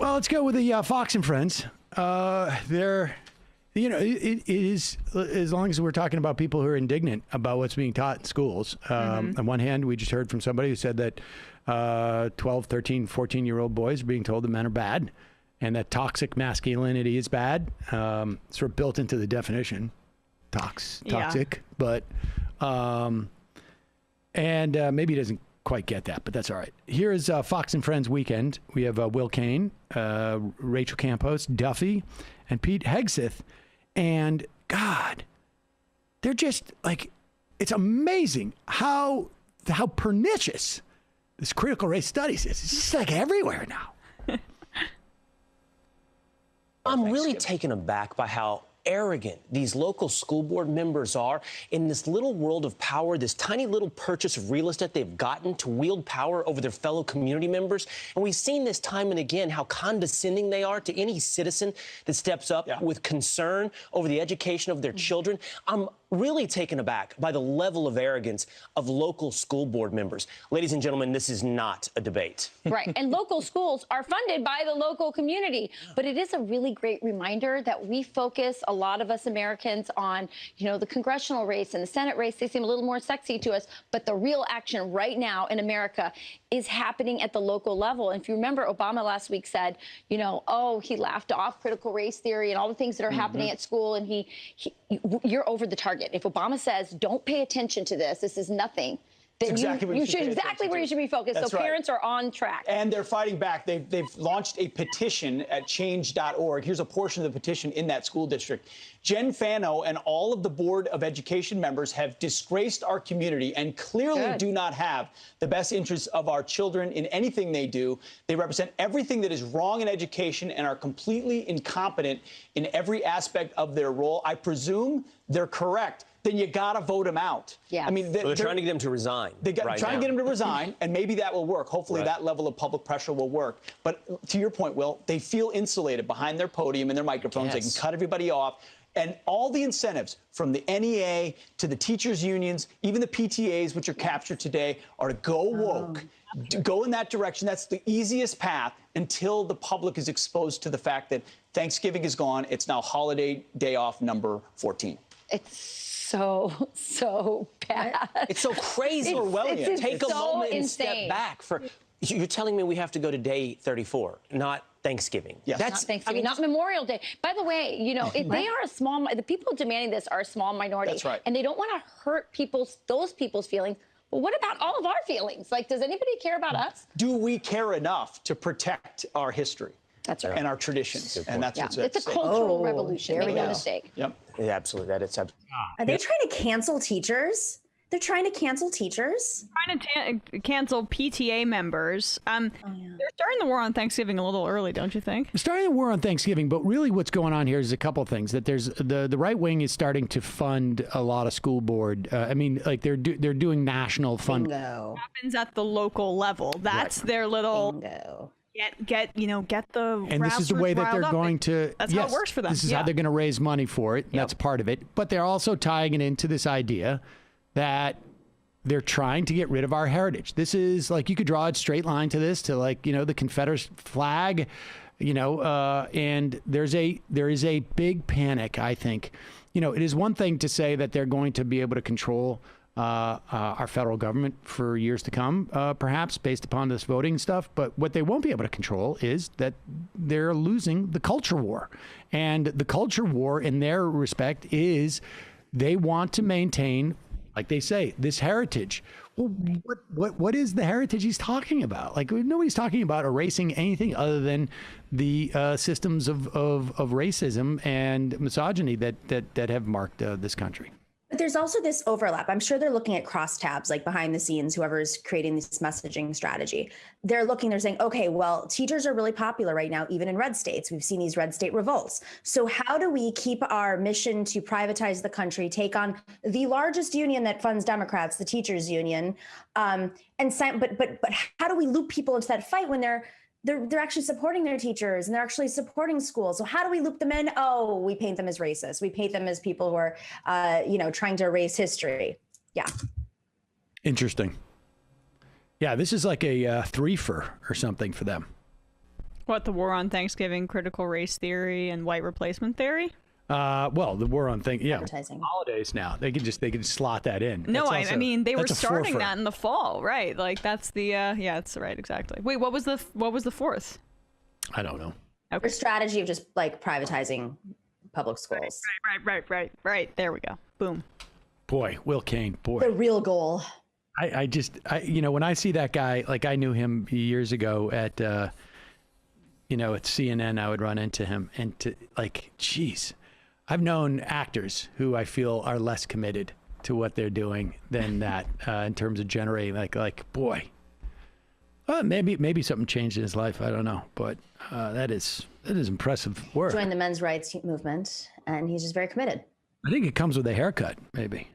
Well, let's go with the Fox and Friends. They're, it is, as long as we're talking about people who are indignant about what's being taught in schools. On one hand, we just heard from somebody who said that 12, 13, 14-year-old boys are being told that men are bad and that toxic masculinity is bad. Sort of built into the definition, toxic, but, maybe he doesn't quite get that, but that's all right. Here is Fox and Friends Weekend. We have Will Cain, Rachel Campos, Duffy, and Pete Hegseth. And God, they're just like, it's amazing how pernicious this critical race studies is. It's just like everywhere now. I'm really taken aback by how arrogant these local school board members are in this little world of power, this tiny little purchase of real estate they've gotten to wield power over their fellow community members. And we've seen this time and again, how condescending they are to any citizen that steps up with concern over the education of their children. I'm really taken aback by the level of arrogance of local school board members. Ladies and gentlemen, this is not a debate. Right. And local schools are funded by the local community. But it is a really great reminder that we focus, a lot of us Americans, on, the congressional race and the Senate race. They seem a little more sexy to us. But the real action right now in America is happening at the local level. And if you remember, Obama last week said, he laughed off critical race theory and all the things that are happening at school. And you're over the target. If Obama says, don't pay attention to this, this is nothing, then you should exactly where you should be focused. That's so parents are on track. And they're fighting back. They've launched a petition at change.org. Here's a portion of the petition in that school district. Jen Fano and all of the Board of Education members have disgraced our community and clearly do not have the best interests of our children in anything they do. They represent everything that is wrong in education and are completely incompetent in every aspect of their role. I presume they're correct. Then you got to vote them out. Yeah. I mean, they're trying to get them to resign. They're trying to get them to resign, and maybe that will work. Hopefully that level of public pressure will work. But to your point, Will, they feel insulated behind their podium and their microphones. They can cut everybody off. And all the incentives from the NEA to the teachers' unions, even the PTAs, which are captured today, are to go woke, to go in that direction. That's the easiest path until the public is exposed to the fact that Thanksgiving is gone. It's now holiday day off number 14. It's so bad. It's so crazy. Orwellian. Take a moment and insane. step back. You're telling me we have to go to day 34, not Thanksgiving. Yes. That's not Thanksgiving, not Memorial Day. By the way, they are the people demanding this are a small minority. That's right. And they don't want to hurt those people's feelings. But what about all of our feelings? Like, does anybody care about us? Do we care enough to protect our history? That's right. And our traditions. And that's what's at It's a stake. cultural revolution. Make no go. mistake. Yep. Yeah, absolutely. Are they trying to cancel teachers? They're trying to cancel teachers? Trying to cancel PTA members. They're starting the war on Thanksgiving a little early, don't you think? Starting the war on Thanksgiving, but really what's going on here is a couple of things. That there's the right wing is starting to fund a lot of school board. They're doing national fund. Bingo. Happens at the local level. That's their little Bingo. get the. And this is the way that they're going to. That's how it works for them. This is how they're going to raise money for it. That's part of it. But they're also tying it into this idea that they're trying to get rid of our heritage. This is like, you could draw a straight line to this, to the Confederate flag, and there is a big panic, I think. It is one thing to say that they're going to be able to control our federal government for years to come, perhaps based upon this voting stuff. But what they won't be able to control is that they're losing the culture war. And the culture war in their respect is they want to maintain, like they say, this heritage. Well, what is the heritage he's talking about? Like, nobody's talking about erasing anything other than the systems of racism and misogyny that have marked this country. But there's also this overlap. I'm sure they're looking at crosstabs, like behind the scenes, whoever's creating this messaging strategy. They're saying, okay, well, teachers are really popular right now, even in red states. We've seen these red state revolts. So how do we keep our mission to privatize the country, take on the largest union that funds Democrats, the teachers union, but how do we loop people into that fight when they're actually supporting their teachers and they're actually supporting schools? So how do we loop them in? Oh, we paint them as racist. We paint them as people who are, trying to erase history. Yeah. Interesting. Yeah, this is like a threefer or something for them. What, the war on Thanksgiving, critical race theory, and white replacement theory? Well, the war on Advertising. holidays now. They could just slot that in. No, That's I mean they were that's a starting forefront. that in the fall, right? Like that's the yeah, it's right, exactly. Wait, what was the fourth? I don't know. Their strategy of just like privatizing public schools. Right. There we go. Boom. Boy, Will Cain. Boy, The real goal. I when I see that guy, like I knew him years ago at at CNN, I would run into him and geez, I've known actors who I feel are less committed to what they're doing than that in terms of generating boy. Maybe something changed in his life. I don't know, but that is impressive work. Joined the men's rights movement, and he's just very committed. I think it comes with a haircut, maybe.